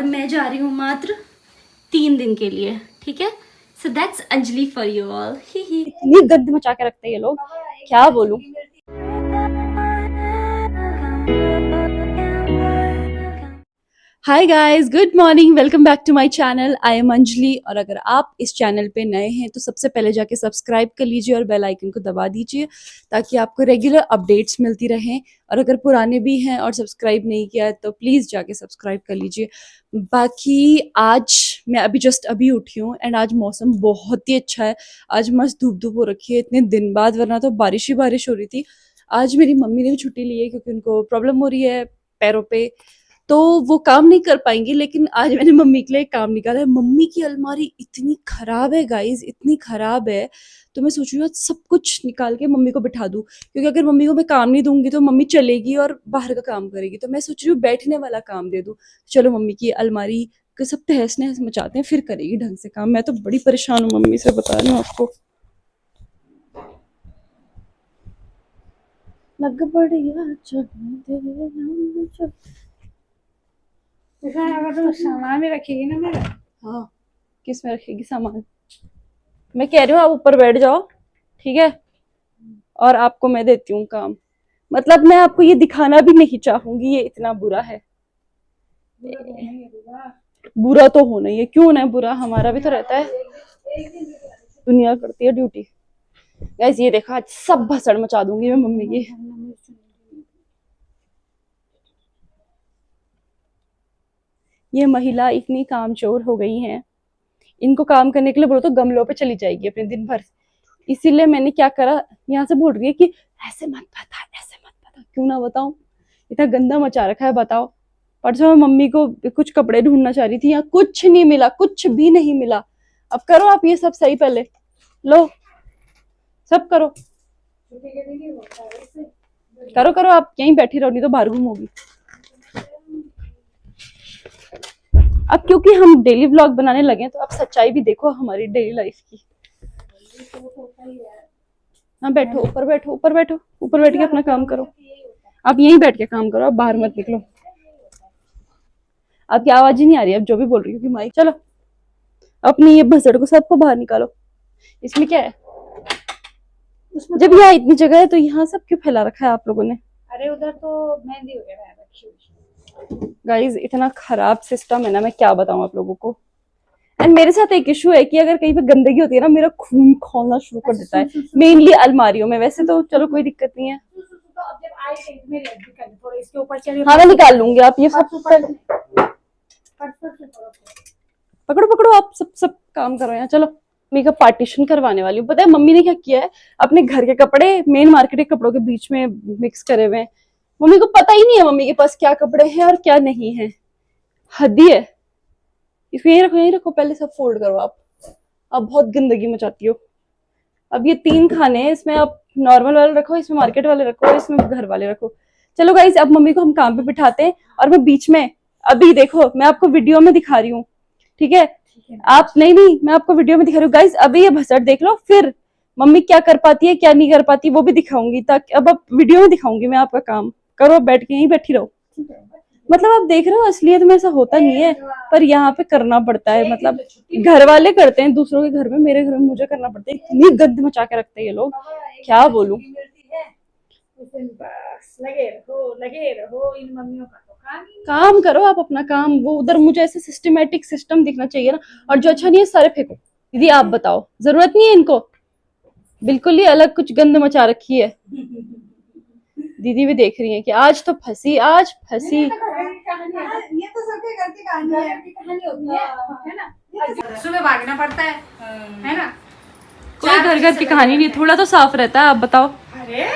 मैं जा रही हूँ मात्र 3 दिन के लिए, ठीक है। So that's Anjali for you all. ही इतनी गंद मचा के रखते हैं ये लोग, क्या बोलूं। Hi guys, good morning, welcome back to my channel. I am Anjali. और अगर आप इस चैनल पे नए हैं तो सबसे पहले जाके सब्सक्राइब कर लीजिए और बेल आइकन को दबा दीजिए ताकि आपको रेगुलर अपडेट्स मिलती रहें। और अगर पुराने भी हैं और सब्सक्राइब नहीं किया है तो प्लीज़ जाके सब्सक्राइब कर लीजिए। बाकी आज मैं अभी उठी हूँ एंड आज मौसम बहुत ही अच्छा है। आज मस्त धूप धूप हो रखी है इतने दिन बाद, वरना तो बारिश ही बारिश हो रही थी। आज मेरी मम्मी ने भी छुट्टी ली है क्योंकि उनको प्रॉब्लम हो रही है पैरों पे, तो वो काम नहीं कर पाएंगी। लेकिन आज मैंने मम्मी के लिए काम निकाला है। मम्मी की अलमारी इतनी खराब है गाइज, इतनी खराब है, तो मैं सोच रही हूँ सब कुछ निकाल के मम्मी को बिठा दूँ, क्योंकि अगर मम्मी को मैं काम नहीं दूंगी तो मम्मी चलेगी और बाहर का काम करेगी। तो मैं सोच रही हूँ बैठने वाला काम दे दूँ। चलो मम्मी की अलमारी को सब तहस नहस मचाते हैं, फिर करेगी ढंग से काम। मैं तो बड़ी परेशान हूँ मम्मी से, बता रही हूँ आपको। लग बढ़िया अगर तुम सामान में रखेगी ना मेरा। हाँ, किस में रखेगी सामान? मैं कह रही हूँ आप ऊपर बैठ जाओ, ठीक है, और आपको मैं देती हूँ काम। मतलब मैं आपको ये दिखाना भी नहीं चाहूंगी ये इतना बुरा है। बुरा तो होना ही है, क्यों होना है बुरा, हमारा भी तो रहता है। दुनिया करती है ड्यूटी। गाइस ये देखा, आज सब भसड़ मचा दूंगी मैं मम्मी की। ये महिला इतनी कामचोर हो गई हैं, इनको काम करने के लिए बोलो तो गमलों पे चली जाएगी अपने दिन भर। इसीलिए मैंने क्या करा, यहाँ से बोल रही है कि ऐसे मत बता, ऐसे मत बता। क्यों ना बताऊं, इतना गंदा मचा रखा है, बताओ। परसों मैं मम्मी को कुछ कपड़े ढूंढना चाह रही थी, यहाँ कुछ नहीं मिला, कुछ भी नहीं मिला। अब करो आप ये सब सही, पहले लो सब करो, करो करो। आप यहीं बैठी रहो, नहीं तो बाहर घूमोगी। अब क्योंकि हम डेली व्लॉग बनाने लगे हैं तो आप सच्चाई भी देखो हमारी डेली लाइफ की। हाँ बैठो, ऊपर बैठो, ऊपर बैठो, ऊपर बैठ के अपना काम करो। आप यहीं बैठ के काम करो, आप बाहर मत निकलो। आपकी आवाज ही नहीं आ रही अब जो भी बोल रही हूँ कि माइक। चलो अपनी ये भसड़ को सबको बाहर निकालो। इसमें क्या है, जब यहाँ इतनी जगह है तो यहाँ सब क्यों फैला रखा है आप लोगों ने? अरे उधर तो मेहंदी वगैरह रखी हुई। गाइज इतना खराब सिस्टम है ना, मैं क्या बताऊं आप लोगों को। एंड मेरे साथ एक इशू है कि अगर कहीं पे गंदगी होती है ना, मेरा खून खौलना शुरू कर देता है, मेनली अलमारियों में। वैसे तो चलो कोई दिक्कत नहीं है। हाँ मैं निकाल लूंगी, आप ये सब पकड़ो पकड़ो, आप सब सब काम करो यहाँ। चलो मम्मी का पार्टीशन करवाने वाली हूँ। पता है मम्मी ने क्या किया है, अपने घर के कपड़े मेन मार्केट के कपड़ों के बीच में मिक्स करे हुए हैं। मम्मी को पता ही नहीं है मम्मी के पास क्या कपड़े हैं और क्या नहीं है। हद ही है। इसको यहीं रखो, यहीं रखो, पहले सब फोल्ड करो आप बहुत गंदगी मचाती हो। अब ये 3 खाने हैं, इसमें आप नॉर्मल वाले रखो, इसमें मार्केट वाले रखो, इसमें घर वाले रखो। चलो गाइस अब मम्मी को हम काम पे बिठाते हैं। और मैं बीच में, अभी देखो मैं आपको वीडियो में दिखा रही हूँ, ठीक है। आप नहीं, मैं आपको वीडियो में दिखा रही हूँ गाइस। अभी ये भसड़ देख लो, फिर मम्मी क्या कर पाती है क्या नहीं कर पाती वो भी दिखाऊंगी। ताकि अब वीडियो में दिखाऊंगी मैं आपका काम। करो, बैठ के यहीं बैठी रहो। मतलब आप देख रहे हो असलियत में ऐसा होता नहीं है, पर यहाँ पे करना पड़ता है। मतलब घर वाले करते हैं दूसरों के घर में, मेरे घर में मुझे करना पड़ता है। इतनी गंद मचा के रखते हैं ये लोग, क्या बोलूं। बस लगे रहो इन मम्मियों का तो काम करो आप अपना काम। वो उधर मुझे ऐसे सिस्टमेटिक सिस्टम दिखना चाहिए ना, और जो अच्छा नहीं है सारे फेंको। दीदी आप बताओ, जरूरत नहीं है इनको, बिल्कुल ही अलग कुछ गंद मचा रखी है। दीदी भी देख रही है कि आज तो फंसी, आज फंसी। ये तो सबके घर की कहानी होती है ना। सुबह भागना पड़ता है ना। कोई घर घर की कहानी नहीं, थोड़ा तो साफ रहता है। आप बताओ। अरे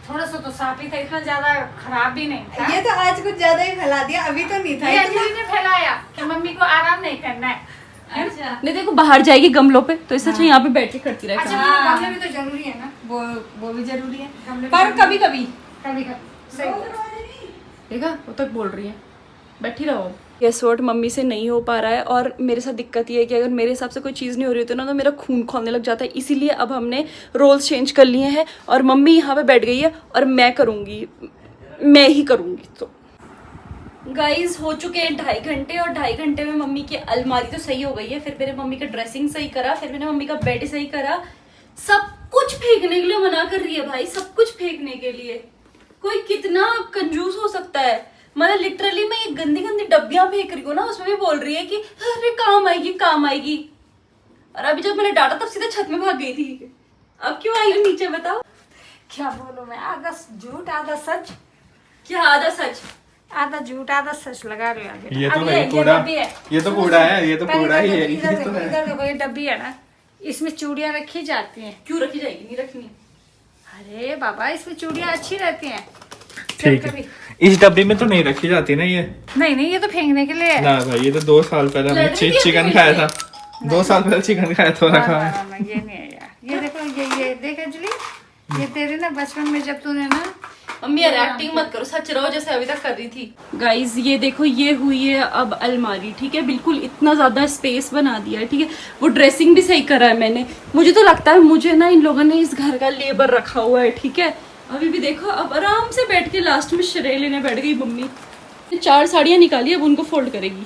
थोड़ा सा तो साफ ही था, इतना ज्यादा खराब भी नहीं था। ये तो आज कुछ ज्यादा ही फैला दिया, अभी तो नहीं था। ये अंजलि ने फैलाया कि मम्मी को आराम नहीं करना है। अच्छा नहीं देखो, बाहर जाएगी गमलों पे तो इससे अच्छा यहाँ पे बैठ के करती रहे। अच्छा गमले भी तो जरूरी है ना। वो भी जरूरी है, पर कभी कभी सही देखा, वो तक बोल रही है बैठी रहो। गेस व्हाट, मम्मी से नहीं हो पा रहा है। और मेरे साथ दिक्कत ये है कि अगर मेरे हिसाब से कोई चीज़ नहीं हो रही होती ना तो मेरा खून खौलने लग जाता है। इसीलिए अब हमने रोल्स चेंज कर लिए हैं और मम्मी यहाँ पे बैठ गई है और मैं करूँगी, मैं ही करूँगी। तो गाइस हो चुके हैं 2.5 घंटे और 2.5 घंटे में मम्मी की अलमारी तो सही हो गई है, फिर मैंने मम्मी का ड्रेसिंग सही करा, फिर मैंने मम्मी का बेड सही करा। सब कुछ फेंकने के लिए मना कर रही है भाई, सब कुछ फेंकने के लिए। कोई कितना कंजूस हो सकता है। मतलब लिटरली मैं ये गंदी गंदी डब्बियां फेंक रही हूँ ना, उसमें भी बोल रही है कि अरे काम आएगी काम आएगी। और अभी जब मैंने डांटा तब सीधे छत में भाग गई थी। अब क्यों आई हूँ नीचे बताओ? क्या बोलूं मैं, आधा झूठ आधा सच। क्या आधा सच आधा झूठ आधा सच लगा रही हूँ अभी। ये तो अब है कूड़ा, डब्बी है। ये तो कूड़ा है, ये तो पहले कूड़ा ही है, इधर ये तो देखो, है। इधर देखो, ये डब्बी है ना, इसमें चूड़ियां रखी जाती हैं। क्यों रखी जाएगी? नहीं रखनी। अरे बाबा, इसमें चूड़ियां अच्छी रहती हैं। ठीक है, इस डब्बी में तो नहीं रखी जाती ना ये। नहीं नहीं, ये तो फेंकने के लिए है। ना भाई, ये तो 2 साल पहले हमने लड़ रही थी चिकन अपनी खाया से। था। 2 साल पहले चिकन खाया था, रखा है। ना, ये नहीं है यार। ये देखो, ये देख अंजलि, ये तेरे ना बचपन में जब तूने ना, मम्मी यार एक्टिंग मत करो, सच रहो जैसे अभी तक कर रही थी। गाइज ये देखो, ये हुई है अब अलमारी, ठीक है। बिल्कुल इतना ज्यादा स्पेस बना दिया है, ठीक है। वो ड्रेसिंग भी सही करा है मैंने। मुझे तो लगता है मुझे ना इन लोगों ने इस घर का लेबर रखा हुआ है, ठीक है। अभी भी देखो, अब आराम से बैठ के लास्ट में श्रेय लेने बैठ गई मम्मी। 4 साड़ियाँ निकाली, अब उनको फोल्ड करेगी।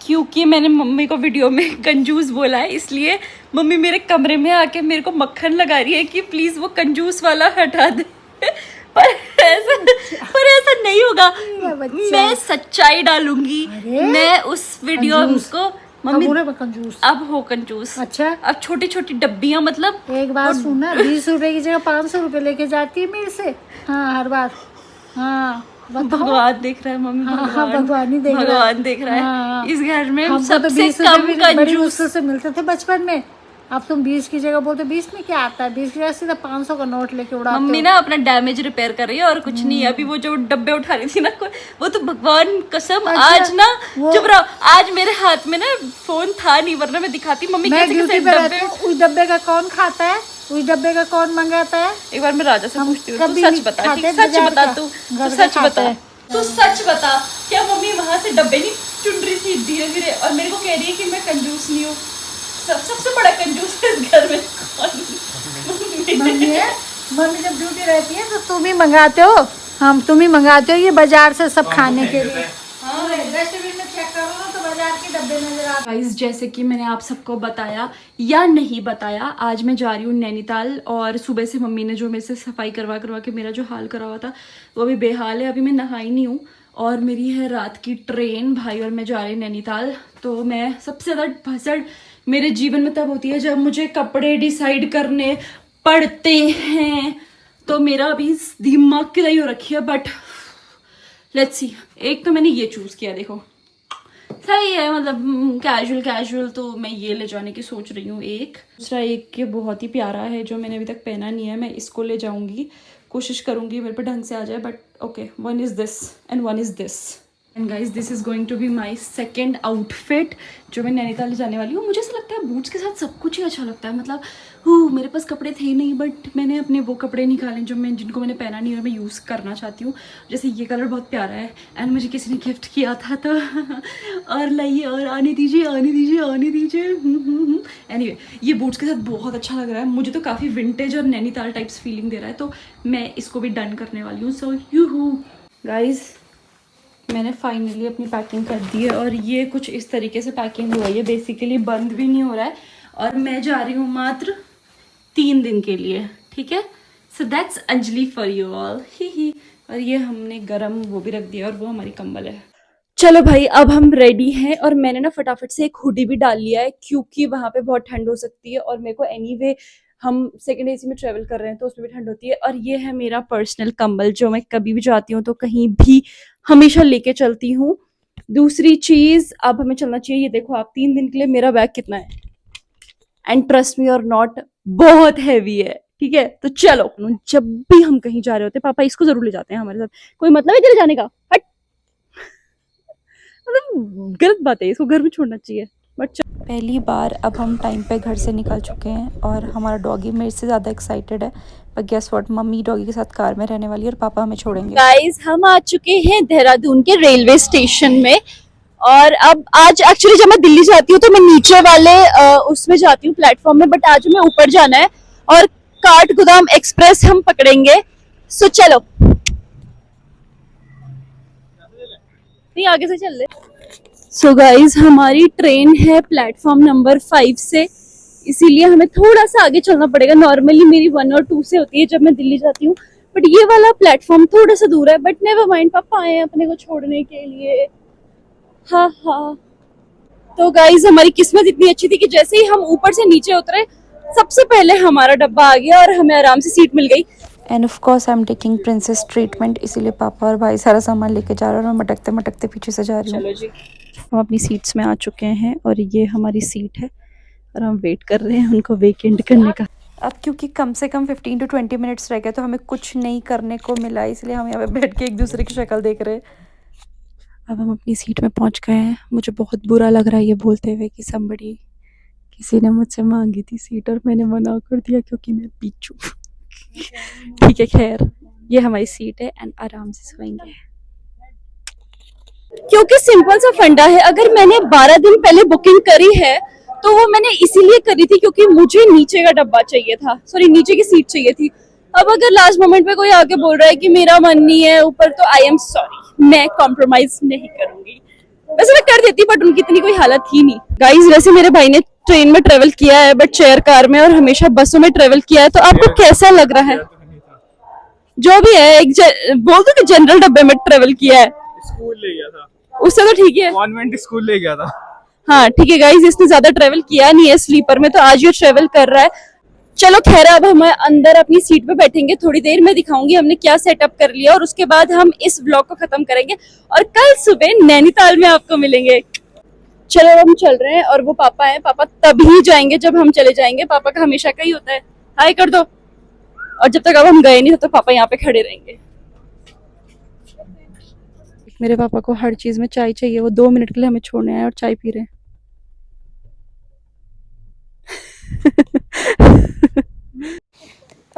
क्योंकि मैंने मम्मी को वीडियो में कंजूस बोला है, इसलिए मम्मी मेरे कमरे में आके मेरे को मक्खन लगा रही है कि प्लीज वो कंजूस वाला हटा दे। पर ऐसा नहीं होगा। मैं सच्चाई डालूंगी। मैं उस वीडियो को मम्मी कंजूस। अब हो कंजूस। अच्छा, अब छोटी छोटी डब्बियां, मतलब एक बात सुनना, 20 रुपए की जगह 500 रुपए लेके जाती है मेरे से। हाँ, हर बार। हाँ, भगवान देख रहा है मम्मी। हाँ, भगवान ही देख रहा है। भगवान देख रहा है। हाँ। इस घर में हमको तो सबसे 20 कम रुपए बड़ी कंजूस मुश्किल से मिलते थे बचपन में। अब तुम 20 की जगह बोलते 20 में क्या आता है, 20 की जगह सीधा 500 का नोट लेके उड़ाते हो। मम्मी ना अपना डैमेज रिपेयर कर रही है और कुछ नहीं है। अभी वो जो डब्बे उठा रही थी ना, वो तो भगवान कसम आज ना चुप रहो, आज मेरे हाथ में ना फोन था नहीं, वरना मैं दिखाती मम्मी मैं कैसे ड्यूटी कैसे पे डब्बे। रहती हूँ, उस डब्बे का कौन खाता है, उस डब्बे का कौन मंगाता है। एक बार मैं राजा से पूछती हूँ, तू कभी सच नहीं बता, खाते ठीक? सच बाजार बता, का, तू घर का सच खाते बता, हैं। तू सच बता। क्या मम्मी वहां से डब्बे नहीं चुन रही थी धीरे धीरे, और मेरे को कह रही है कि मैं कंजूस नहीं हूँ? सबसे बड़ा कंजूस है इस घर में मम्मी है, मम्मी जब ड्यूटी रहती है तो तुम ही मंगाते हो, हम तुम ही मंगाते हो ये बाजार से सब खाने के लिए। हाँ, डस्टबिन में चेक करो ना तो बाजार के डब्बे नजर आते। गाइस जैसे कि मैंने आप सबको बताया या नहीं बताया, आज मैं जा रही हूँ नैनीताल। और सुबह से मम्मी ने जो मेरे से सफाई करवा करवा के मेरा जो हाल करा हुआ था वो अभी बेहाल है। अभी मैं नहाई नहीं हूँ और मेरी है रात की ट्रेन भाई, और मैं जा रही हूँ नैनीताल। तो मैं सबसे ज़्यादा भसड़ मेरे जीवन में तब होती है जब मुझे कपड़े डिसाइड करने पड़ते हैं। तो मेरा अभी दिमाग की दही हो रखी है, बट लेट्स सी। एक तो मैंने ये चूज किया, देखो सही है, मतलब कैजुअल तो मैं ये ले जाने की सोच रही हूँ। एक दूसरा एक ये बहुत ही प्यारा है जो मैंने अभी तक पहना नहीं है, मैं इसको ले जाऊंगी, कोशिश करूंगी मेरे पे ढंग से आ जाए। But okay, one is this and one is this. And guys this is going to be my second outfit जो मैं नैनीताल जाने वाली हूँ। मुझे ऐसा लगता है बूट्स के साथ सब कुछ ही अच्छा लगता है। मतलब मेरे पास कपड़े थे नहीं, बट मैंने अपने वो कपड़े निकाले जिनको मैंने पहना नहीं और मैं यूज़ करना चाहती हूँ। जैसे ये कलर बहुत प्यारा है एंड मुझे किसी ने गिफ्ट किया था, तो और लाइए और आने दीजिए आने दीजिए आने दीजिए। एनीवे ये बूट्स के साथ बहुत अच्छा लग रहा है। मुझे तो काफ़ी विंटेज और नैनीताल टाइप्स फीलिंग दे रहा है, तो मैं इसको भी डन करने वाली हूँ। सो यू गाइज मैंने फाइनली अपनी पैकिंग कर दी है और ये कुछ इस तरीके से पैकिंग हुई है। बेसिकली बंद भी नहीं हो रहा है और मैं जा रही हूँ मात्र 3 दिन के लिए, ठीक है। So that's Anjali for you all, ही। और ये हमने गरम वो भी रख दिया और वो हमारी कंबल है। चलो भाई अब हम रेडी हैं और मैंने ना फटाफट से एक हुडी भी डाल लिया है क्योंकि वहाँ पे बहुत ठंड हो सकती है और मेरे को एनीवे हम सेकंड एसी में ट्रेवल कर रहे हैं तो उसमें भी ठंड होती है। और ये है मेरा पर्सनल कंबल जो मैं कभी भी जाती हूँ तो कहीं भी हमेशा लेके चलती हूँ। दूसरी चीज, अब हमें चलना चाहिए। ये देखो आप, 3 दिन के लिए मेरा बैग कितना है, एंड ट्रस्ट मी और नॉट बहुत हैवी है, ठीक है। तो चलो, जब भी हम कहीं जा रहे होते पापा इसको जरूर ले जाते हैं हमारे साथ। कोई मतलब है तेरे जाने का? हट, मतलब गलत बात है, इसको घर में छोड़ना चाहिए। बट पहली बार अब हम टाइम पे घर से निकल चुके हैं और हमारा डॉगी मेरे से ज़्यादा एक्साइटेड है। पर गेस व्हाट, मम्मी डॉगी के साथ कार में रहने वाली है और पापा हमें छोड़ेंगे। गाइस हम आ चुके हैं देहरादून के रेलवे स्टेशन में। और अब आज एक्चुअली जब मैं दिल्ली जाती हूँ तो मैं नीचे वाले उसमें जाती हूँ प्लेटफॉर्म में, बट आज हमें ऊपर जाना है और काठगोदाम एक्सप्रेस हम पकड़ेंगे। सो चलो। नहीं आगे से चल ले। सो गाइज हमारी ट्रेन है प्लेटफॉर्म नंबर 5 से, इसीलिए हमें थोड़ा सा आगे चलना पड़ेगा। नॉर्मली मेरी 1 और 2 से होती है जब मैं दिल्ली जाती हूँ, बट ये वाला प्लेटफॉर्म थोड़ा सा दूर है। बट नेवर माइंड, पापा आए हैं अपने को छोड़ने के लिए। हाँ हाँ। तो गाइज हमारी किस्मत इतनी अच्छी थी कि जैसे ही हम ऊपर से नीचे उतरे सबसे पहले हमारा डब्बा आ गया और हमें आराम से सीट मिल गई। End of course I am taking princess treatment, इसीलिए पापा और भाई सारा सामान लेके जा रहे हैं और मैं मटकते मटकते पीछे से जा रही हूँ। चलो जी, हम अपनी सीट्स में आ चुके हैं और ये हमारी सीट है और हम वेट कर रहे हैं उनको वेकेंट करने का। अब क्योंकि कम से कम 15 to 20 मिनट्स रह गए तो हमें कुछ नहीं करने को मिला, इसलिए हम यहाँ पे बैठ के एक दूसरे की शक्ल देख रहे हैं। अब हम अपनी सीट में पहुँच गए हैं। मुझे बहुत बुरा लग रहा है ये बोलते हुए कि somebody, किसी ने मुझसे मांगी थी सीट और मैंने मना कर दिया क्योंकि मैं पीछू। ठीक है, खैर ये हमारी सीट है एंड आराम से सोएंगे। क्योंकि सिंपल सा फंडा है, अगर मैंने 12 दिन पहले बुकिंग करी है तो वो मैंने इसीलिए करी थी क्योंकि मुझे नीचे का डब्बा चाहिए था, सॉरी नीचे की सीट चाहिए थी। अब अगर लास्ट मोमेंट पे कोई आके बोल रहा है कि मेरा मन नहीं है ऊपर, तो आई एम सॉरी, मैं कॉम्प्रोमाइज नहीं करूंगी। वैसे मैं कर देती बट उनकी इतनी कोई हालत थी नहीं। गाइस वैसे मेरे भाई ने ट्रेन में ट्रेवल किया है बट चेयर कार में, और हमेशा बसों में ट्रेवल किया है, तो आपको कैसा लग रहा है? जो भी है, बोल दो कि जनरल डब्बे में ट्रेवल किया है। स्कूल ले गया था, उससे तो ठीक है। कॉन्वेंट स्कूल ले गया था। हाँ ठीक है गाइस, इसने ज्यादा ट्रेवल किया नहीं है स्लीपर में, तो आज ये ट्रेवल कर रहा है। चलो खैर, अब हम अंदर अपनी सीट पे बैठेंगे, थोड़ी देर में दिखाऊंगी हमने क्या सेटअप कर लिया और उसके बाद हम इस व्लॉग को खत्म करेंगे और कल सुबह नैनीताल में आपको मिलेंगे। चलो हम चल रहे हैं और वो पापा हैं, पापा तभी जाएंगे जब हम चले जाएंगे। पापा का हमेशा का ही होता है, हाय कर दो। और जब तक अब हम गए नहीं तो पापा यहाँ पे खड़े रहेंगे। मेरे पापा को हर चीज में चाय चाहिए, वो 2 मिनट के लिए हमें छोड़ने आए और चाय पी रहे हैं।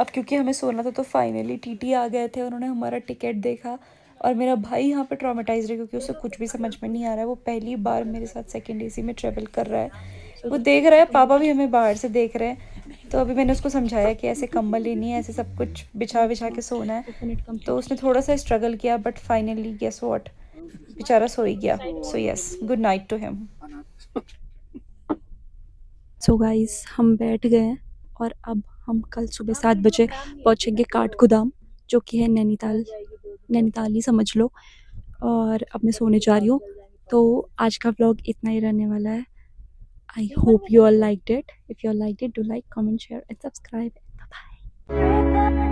अब क्योंकि हमें सोना था तो फाइनली टीटी आ गए थे, उन्होंने हमारा टिकट देखा और मेरा भाई यहाँ पे ट्रॉमेटाइज है क्योंकि उसे कुछ भी समझ में नहीं आ रहा है। वो पहली बार मेरे साथ सेकंड एसी में ट्रेवल कर रहा है, वो देख रहा है, पापा भी हमें बाहर से देख रहे हैं। तो अभी मैंने उसको समझाया कि ऐसे कंबल लेनी है, ऐसे सब कुछ बिछा बिछा के सोना है, तो उसने थोड़ा सा स्ट्रगल किया बट फाइनली गेस व्हाट, बेचारा सो ही गया। So yes, good night to him. So guys हम बैठ गए हैं और अब हम कल सुबह 7 बजे पहुंचेंगे काठगोदाम, जो कि है नैनीताल, नैनीताल ही समझ लो। और अब मैं सोने जा रही हूँ, तो आज का व्लॉग इतना ही रहने वाला है। I hope you all liked it. If you all liked it, do like, comment, share and subscribe. Bye.